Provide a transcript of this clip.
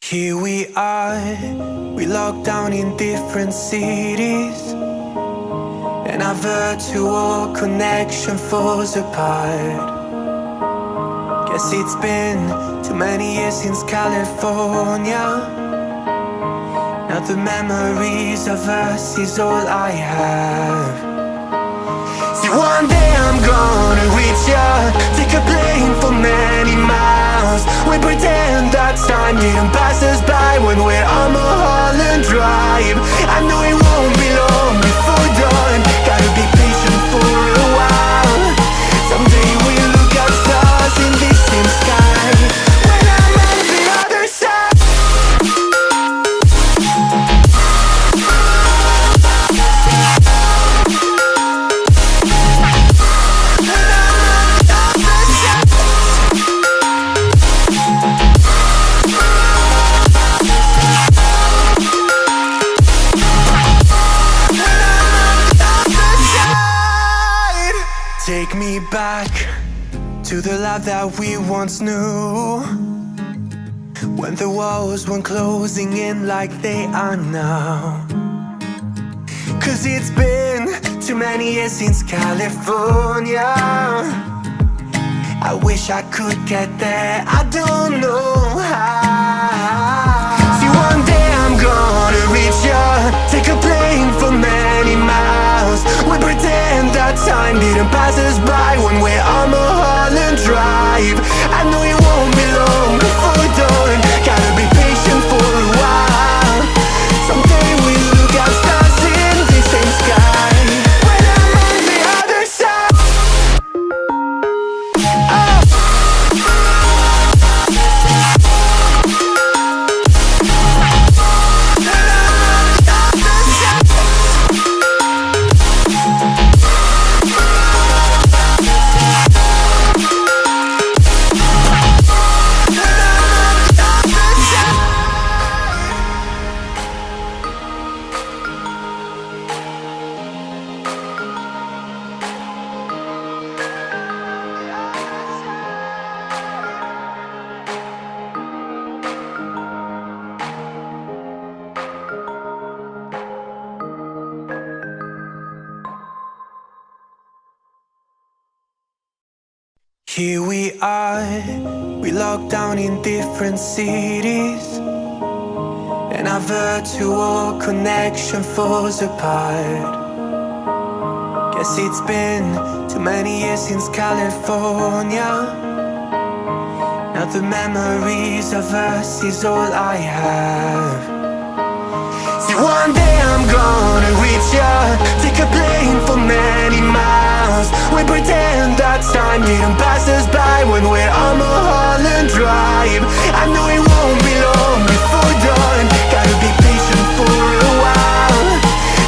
Here we are, we locked down in different cities, and our virtual connection falls apart. Guess it's been too many years since California. Now the memories of us is all I have. See, one day I'm gonna reach ya, take a plane for many miles. We pretend that time didn't pass us by when we're on Mulholland Drive. I know it won't be long before dawn, gotta be patient for a while. Someday we'll look at stars in this same sky when I'm on the other side. Take me back to the life that we once knew, when the walls weren't closing in like they are now. Cause it's been too many years since California. I wish I could get there, I don't know how. See, one day I'm gonna reach ya, take a plane for many miles. We pretend that time didn't pass us by when we're on Mulholland Drive. I know it won't be long before dawn, gotta be patient for a while. Someday we'll look at stars in the same sky when I'm on the other side. Here we are, we locked down in different cities, and our virtual connection falls apart. Guess it's been too many years since California. Now the memories of us is all I have. See, one day I'm gonna reach ya, take a plane for many miles. We pretend that time didn't pass us by when we're on Mulholland Drive. I know it